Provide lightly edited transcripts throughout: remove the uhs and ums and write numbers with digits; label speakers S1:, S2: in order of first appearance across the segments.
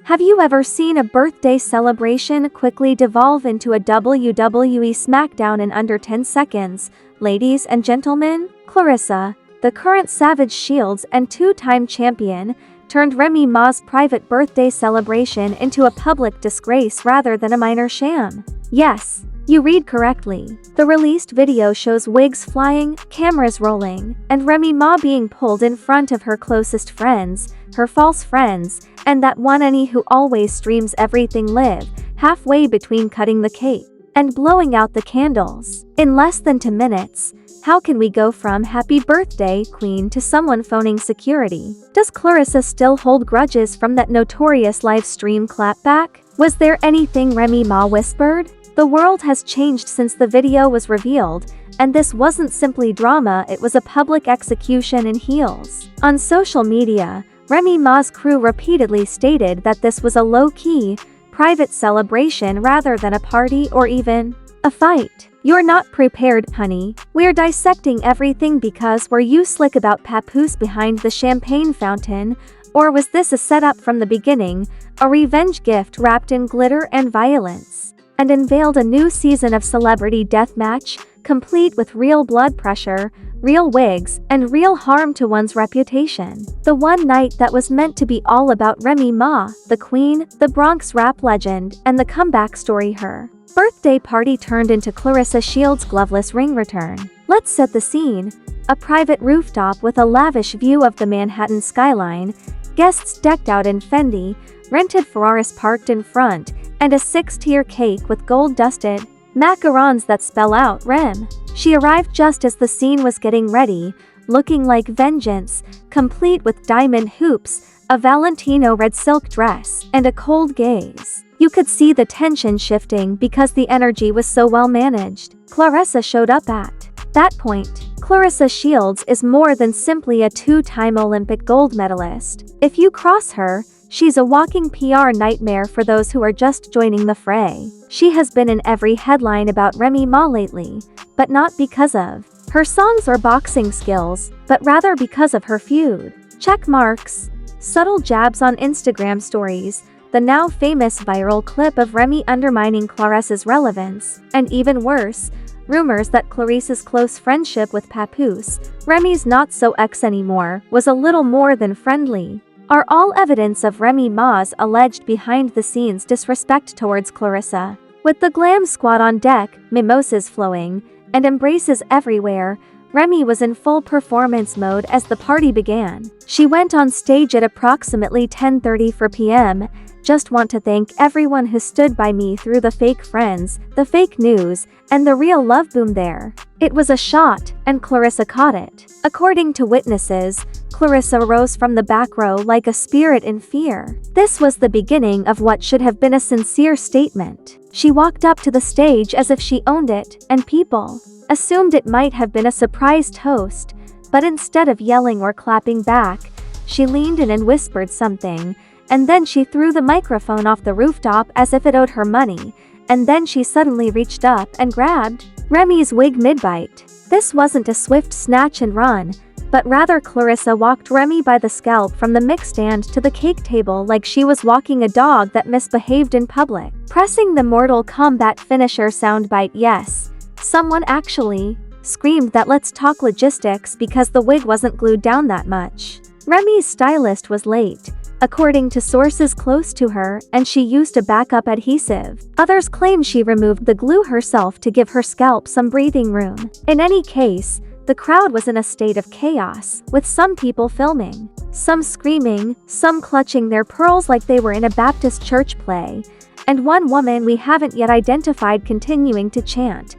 S1: Have you ever seen a birthday celebration quickly devolve into a WWE SmackDown in under 10 seconds? Ladies and gentlemen, Claressa, the current Savage Shields and two-time champion, turned Remy Ma's private birthday celebration into a public disgrace rather than a minor sham. Yes, you read correctly. The released video shows wigs flying, cameras rolling, and Remy Ma being pulled in front of her closest friends, her false friends, and that one Annie who always streams everything live, halfway between cutting the cake and blowing out the candles. In less than 2 minutes, how can we go from happy birthday queen to someone phoning security? Does Claressa still hold grudges from that notorious live stream clapback? Was there anything Remy Ma whispered? The world has changed since the video was revealed, and this wasn't simply drama, it was a public execution in heels. On social media, Remy Ma's crew repeatedly stated that this was a low-key, private celebration rather than a party or even a fight. You're not prepared, honey. We're dissecting everything because were you slick about papoose behind the champagne fountain, or was this a setup from the beginning, a revenge gift wrapped in glitter and violence? And unveiled a new season of Celebrity Deathmatch, complete with real blood pressure, real wigs, and real harm to one's reputation. The one night that was meant to be all about Remy Ma, the queen, the Bronx rap legend, and the comeback story her birthday party turned into Claressa Shields' gloveless ring return. Let's set the scene. A private rooftop with a lavish view of the Manhattan skyline, guests decked out in Fendi, rented Ferraris parked in front, and a 6-tier cake with gold-dusted macarons that spell out Rem. She arrived just as the scene was getting ready, looking like vengeance, complete with diamond hoops, a Valentino red silk dress, and a cold gaze. You could see the tension shifting because the energy was so well managed. Claressa showed up at that point. Claressa Shields is more than simply a 2-time Olympic gold medalist. If you cross her, she's a walking PR nightmare for those who are just joining the fray. She has been in every headline about Remy Ma lately, but not because of her songs or boxing skills, but rather because of her feud. Check marks, subtle jabs on Instagram stories, the now famous viral clip of Remy undermining Claressa's relevance, and even worse, rumors that Clarissa's close friendship with Papoose, Remy's not-so-ex anymore, was a little more than friendly, are all evidence of Remy Ma's alleged behind-the-scenes disrespect towards Claressa. With the glam squad on deck, mimosas flowing, and embraces everywhere, Remy was in full performance mode as the party began. She went on stage at approximately 10:34 p.m. Just want to thank everyone who stood by me through the fake friends, the fake news, and the real love boom there. It was a shot, and Claressa caught it. According to witnesses, Claressa rose from the back row like a spirit in fear. This was the beginning of what should have been a sincere statement. She walked up to the stage as if she owned it, and people assumed it might have been a surprise toast, but instead of yelling or clapping back, she leaned in and whispered something, and then she threw the microphone off the rooftop as if it owed her money, and then she suddenly reached up and grabbed Remy's wig mid-bite. This wasn't a swift snatch and run, but rather Claressa walked Remy by the scalp from the mix stand to the cake table like she was walking a dog that misbehaved in public. Pressing the Mortal Kombat finisher soundbite, yes, someone actually screamed that let's talk logistics because the wig wasn't glued down that much. Remy's stylist was late, according to sources close to her, and she used a backup adhesive. Others claim she removed the glue herself to give her scalp some breathing room. In any case, the crowd was in a state of chaos, with some people filming, some screaming, some clutching their pearls like they were in a Baptist church play, and one woman we haven't yet identified continuing to chant,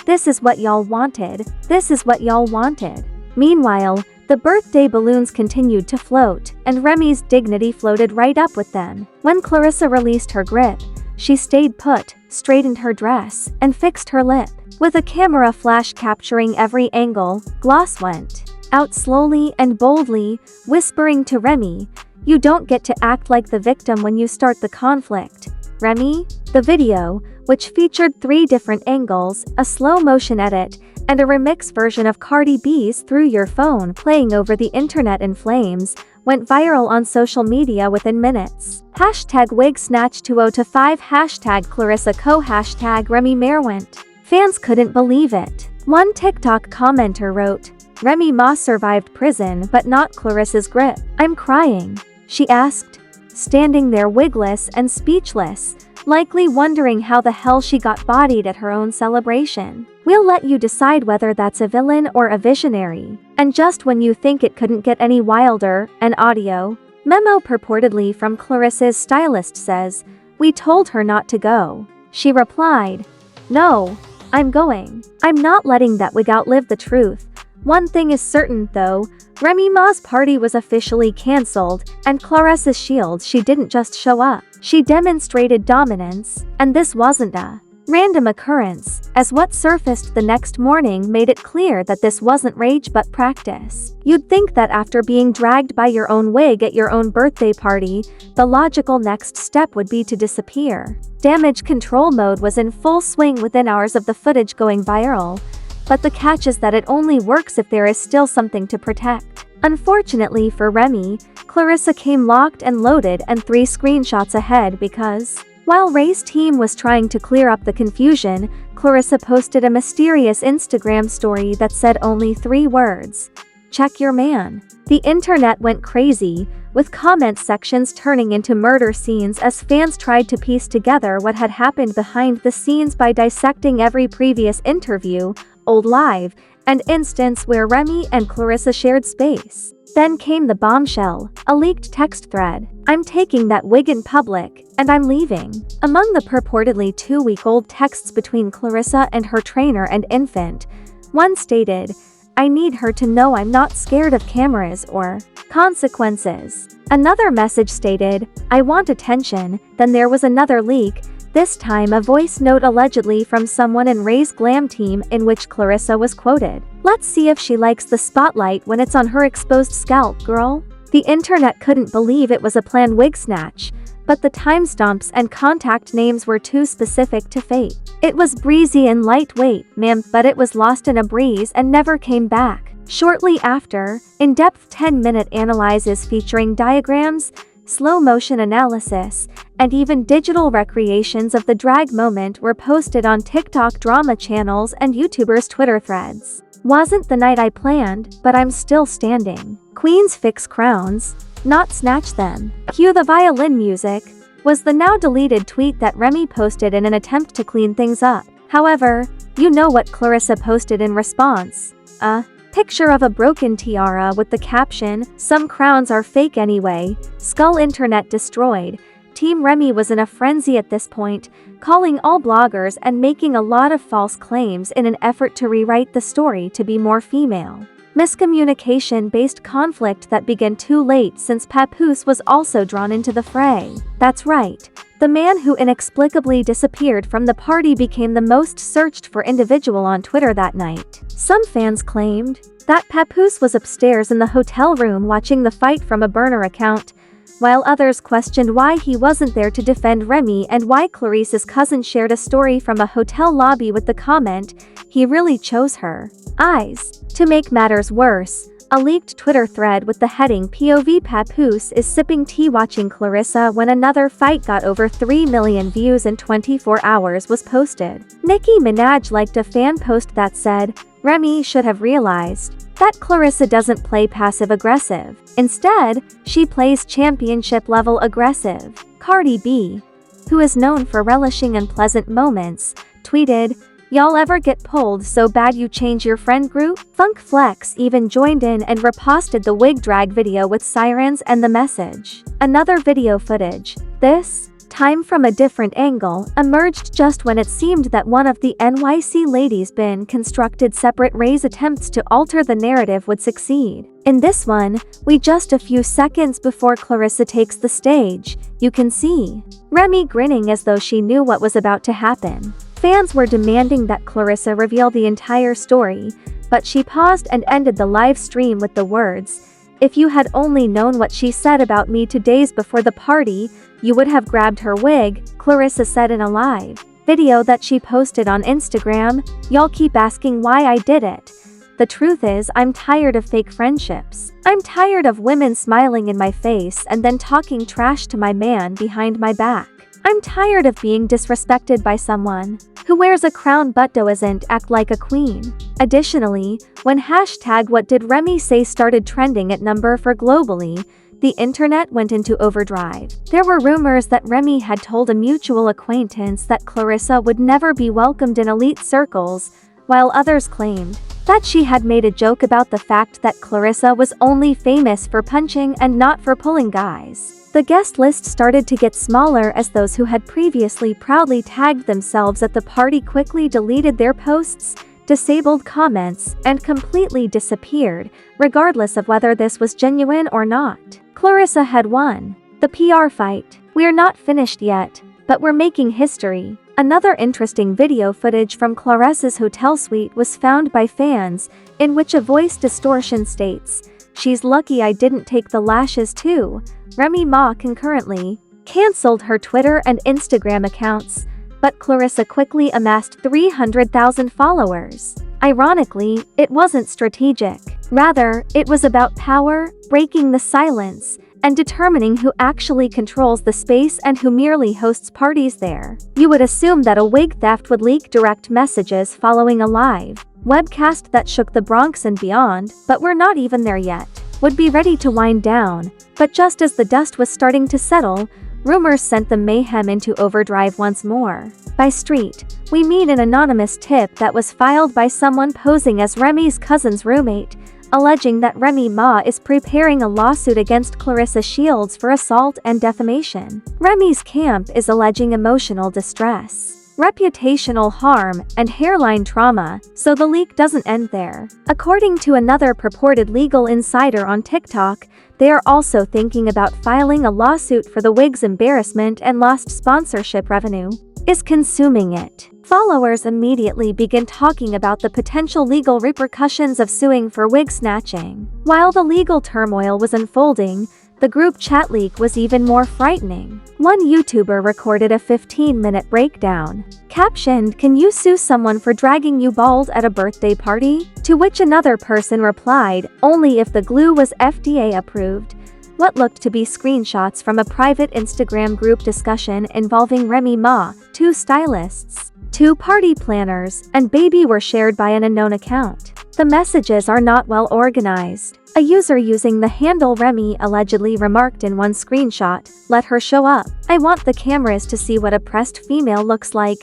S1: "This is what y'all wanted, this is what y'all wanted." Meanwhile, the birthday balloons continued to float, and Remy's dignity floated right up with them. When Claressa released her grip, she stayed put, straightened her dress, and fixed her lip. With a camera flash capturing every angle, gloss went out slowly and boldly, whispering to Remy, "You don't get to act like the victim when you start the conflict. Remy? The video, which featured 3 different angles, a slow-motion edit, and a remix version of Cardi B's Through Your Phone playing over the internet in flames, went viral on social media within minutes. Hashtag wig snatch 2025 hashtag Claressa hashtag Remy Ma went. Fans couldn't believe it. One TikTok commenter wrote, "Remy Ma survived prison but not Claressa's grip. I'm crying," she asked, standing there wigless and speechless, likely wondering how the hell she got bodied at her own celebration. We'll let you decide whether that's a villain or a visionary. And just when you think it couldn't get any wilder, an audio memo purportedly from Claressa's stylist says, "We told her not to go." She replied, "No, I'm going. I'm not letting that wig outlive the truth. One thing is certain though, Remy Ma's party was officially cancelled, and Claressa Shields, she didn't just show up. She demonstrated dominance, and this wasn't a random occurrence, as what surfaced the next morning made it clear that this wasn't rage but practice. You'd think that after being dragged by your own wig at your own birthday party, the logical next step would be to disappear. Damage control mode was in full swing within hours of the footage going viral, but the catch is that it only works if there is still something to protect. Unfortunately for Remy, Claressa came locked and loaded and 3 screenshots ahead because, while Ray's team was trying to clear up the confusion, Claressa posted a mysterious Instagram story that said only 3 words: "Check your man." The internet went crazy, with comment sections turning into murder scenes as fans tried to piece together what had happened behind the scenes by dissecting every previous interview, old live, and instance where Remy and Claressa shared space. Then came the bombshell, a leaked text thread. "I'm taking that wig in public, and I'm leaving." Among the purportedly 2-week-old texts between Claressa and her trainer and infant, one stated, "I need her to know I'm not scared of cameras or consequences." Another message stated, "I want attention." Then there was another leak, this time a voice note allegedly from someone in Ray's glam team in which Claressa was quoted, "Let's see if she likes the spotlight when it's on her exposed scalp, girl." The internet couldn't believe it was a planned wig snatch, but the timestamps and contact names were too specific to fate. "It was breezy and lightweight, ma'am, but it was lost in a breeze and never came back." Shortly after, in-depth 10-minute analyses featuring diagrams, slow-motion analysis, and even digital recreations of the drag moment were posted on TikTok drama channels and YouTubers' Twitter threads. "Wasn't the night I planned, but I'm still standing. Queens fix crowns, not snatch them. Cue the violin music," was the now-deleted tweet that Remy posted in an attempt to clean things up. However, you know what Claressa posted in response. A picture of a broken tiara with the caption, "Some crowns are fake anyway, skull internet destroyed." Team Remy was in a frenzy at this point, calling all bloggers and making a lot of false claims in an effort to rewrite the story to be more female. Miscommunication-based conflict that began too late since Papoose was also drawn into the fray. That's right. The man who inexplicably disappeared from the party became the most searched for individual on Twitter that night. Some fans claimed that Papoose was upstairs in the hotel room watching the fight from a burner account, while others questioned why he wasn't there to defend Remy and why Clarissa's cousin shared a story from a hotel lobby with the comment, "He really chose her eyes." To make matters worse, a leaked Twitter thread with the heading "POV Papoose is sipping tea watching Claressa when another fight" got over 3 million views in 24 hours was posted. Nicki Minaj liked a fan post that said, "Remy should have realized that Claressa doesn't play passive-aggressive. Instead, she plays championship-level aggressive." Cardi B, who is known for relishing unpleasant moments, tweeted, "Y'all ever get pulled so bad you change your friend group?" Funk Flex even joined in and reposted the wig drag video with sirens and the message. Another video footage, this time from a different angle, emerged just when it seemed that one of the NYC ladies been constructed separate Ray's attempts to alter the narrative would succeed. In this one, we just a few seconds before Claressa takes the stage, you can see Remy grinning as though she knew what was about to happen. Fans were demanding that Claressa reveal the entire story, but she paused and ended the live stream with the words, "If you had only known what she said about me 2 days before the party, you would have grabbed her wig." Clarissa said in a live video that she posted on Instagram. "Y'all keep asking why I did it. The truth is, I'm tired of fake friendships. I'm tired of women smiling in my face and then talking trash to my man behind my back. I'm tired of being disrespected by someone who wears a crown but doesn't act like a queen." Additionally, when hashtag "What Did Remy Say" started trending at number 4 globally, the internet went into overdrive. There were rumors that Remy had told a mutual acquaintance that Clarissa would never be welcomed in elite circles, while others claimed that she had made a joke about the fact that Clarissa was only famous for punching and not for pulling guys. The guest list started to get smaller as those who had previously proudly tagged themselves at the party quickly deleted their posts, disabled comments, and completely disappeared, regardless of whether this was genuine or not. Clarissa had won the PR fight. "We're not finished yet, but we're making history." Another interesting video footage from Claressa's hotel suite was found by fans, in which a voice distortion states, "She's lucky I didn't take the lashes too." Remy Ma concurrently cancelled her Twitter and Instagram accounts, but Clarissa quickly amassed 300,000 followers. Ironically, it wasn't strategic. Rather, it was about power, breaking the silence, and determining who actually controls the space and who merely hosts parties there. You would assume that a wig theft would leak direct messages following a live webcast that shook the Bronx and beyond, but we're not even there yet. Would be ready to wind down, but just as the dust was starting to settle, rumors sent the mayhem into overdrive once more. By street, we mean an anonymous tip that was filed by someone posing as Remy's cousin's roommate, alleging that Remy Ma is preparing a lawsuit against Claressa Shields for assault and defamation. Remy's camp is alleging emotional distress, reputational harm, and hairline trauma, so the leak doesn't end there. According to another purported legal insider on TikTok, they are also thinking about filing a lawsuit for the wig's embarrassment and lost sponsorship revenue is consuming it. Followers immediately begin talking about the potential legal repercussions of suing for wig snatching. While the legal turmoil was unfolding, the group chat leak was even more frightening. One YouTuber recorded a 15-minute breakdown, captioned, "Can you sue someone for dragging you bald at a birthday party?" To which another person replied, "Only if the glue was FDA approved." What looked to be screenshots from a private Instagram group discussion involving Remy Ma, 2 stylists, 2 party planners, and baby were shared by an unknown account. The messages are not well organized. A user using the handle Remy allegedly remarked in one screenshot, "Let her show up. I want the cameras to see what a pressed female looks like."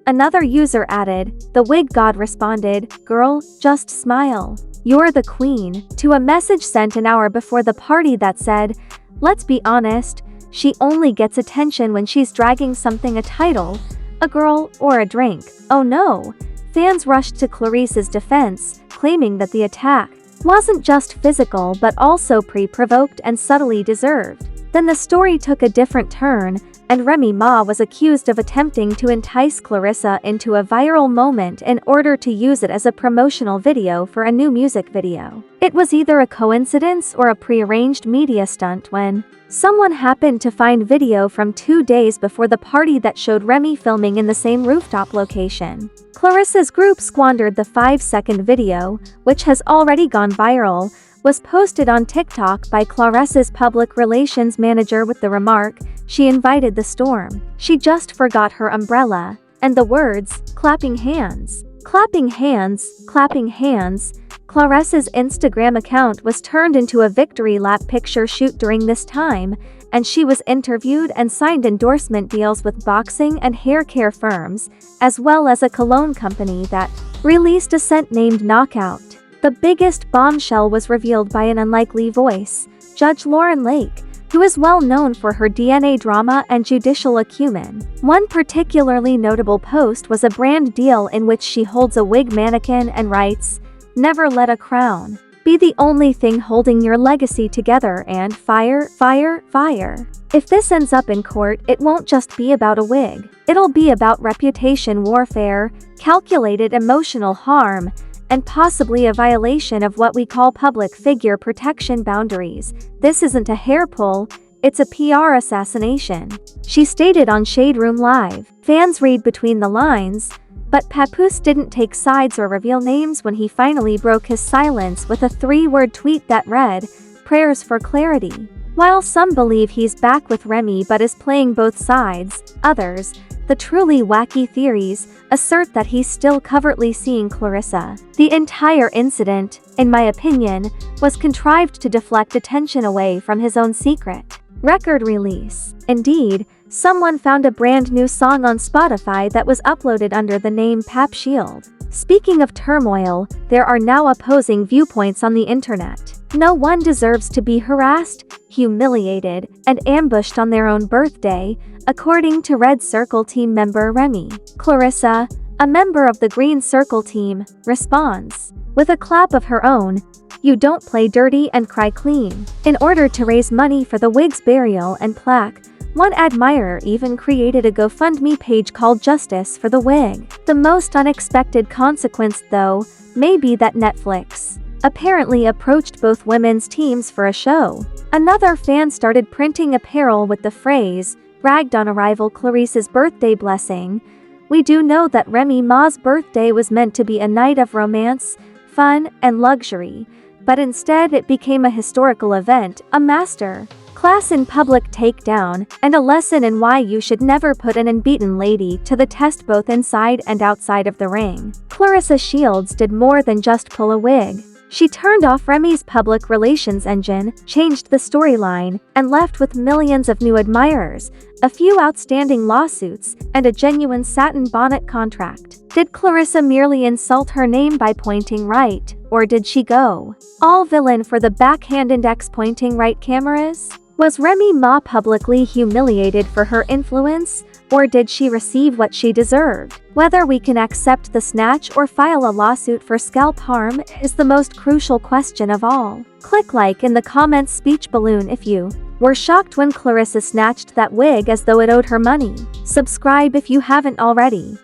S1: Another user added, "The wig god responded, 'Girl, just smile. You're the queen,' to a message sent an hour before the party that said, "Let's be honest, she only gets attention when she's dragging something, a title, a girl, or a drink." Oh no! Fans rushed to Clarissa's defense, claiming that the attack wasn't just physical but also pre-provoked and subtly deserved. Then the story took a different turn, and Remy Ma was accused of attempting to entice Clarissa into a viral moment in order to use it as a promotional video for a new music video. It was either a coincidence or a prearranged media stunt when someone happened to find video from 2 days before the party that showed Remy filming in the same rooftop location. Clarissa's group squandered the 5-second video, which has already gone viral, was posted on TikTok by Claressa's public relations manager with the remark, "She invited the storm. She just forgot her umbrella," and the words, "clapping hands, clapping hands, clapping hands." Claressa's Instagram account was turned into a victory lap picture shoot during this time, and she was interviewed and signed endorsement deals with boxing and hair care firms, as well as a cologne company that released a scent named Knockout. The biggest bombshell was revealed by an unlikely voice, Judge Lauren Lake, who is well known for her DNA drama and judicial acumen. One particularly notable post was a brand deal in which she holds a wig mannequin and writes, "Never let a crown be the only thing holding your legacy together," and fire, fire, fire. If this ends up in court, it won't just be about a wig. It'll be about reputation warfare, calculated emotional harm, and possibly a violation of what we call public figure protection boundaries. This isn't a hair pull, it's a PR assassination," she stated on Shade Room Live. Fans read between the lines, but Papoose didn't take sides or reveal names when he finally broke his silence with a 3-word tweet that read, "Prayers for clarity." While some believe he's back with Remy but is playing both sides, others, the truly wacky theories, assert that he's still covertly seeing Clarissa. The entire incident, in my opinion, was contrived to deflect attention away from his own secret record release. Indeed, someone found a brand new song on Spotify that was uploaded under the name Pap Shield. Speaking of turmoil, there are now opposing viewpoints on the internet. No one deserves to be harassed, humiliated, and ambushed on their own birthday, according to Red Circle team member Remy. Clarissa, a member of the Green Circle team, responds with a clap of her own, "You don't play dirty and cry clean." In order to raise money for the wig's burial and plaque, one admirer even created a GoFundMe page called Justice for the Wig. The most unexpected consequence, though, may be that Netflix apparently approached both women's teams for a show. Another fan started printing apparel with the phrase, "Ragged on arrival Clarissa's birthday blessing." We do know that Remy Ma's birthday was meant to be a night of romance, fun, and luxury, but instead it became a historical event, a master class in public takedown, and a lesson in why you should never put an unbeaten lady to the test both inside and outside of the ring. Claressa Shields did more than just pull a wig. She turned off Remy's public relations engine, changed the storyline, and left with millions of new admirers, a few outstanding lawsuits, and a genuine satin bonnet contract. Did Clarissa merely insult her name by pointing right, or did she go all villain for the backhand index pointing right cameras? Was Remy Ma publicly humiliated for her influence, or did she receive what she deserved? Whether we can accept the snatch or file a lawsuit for scalp harm is the most crucial question of all. Click like in the comments speech balloon if you were shocked when Clarissa snatched that wig as though it owed her money. Subscribe if you haven't already.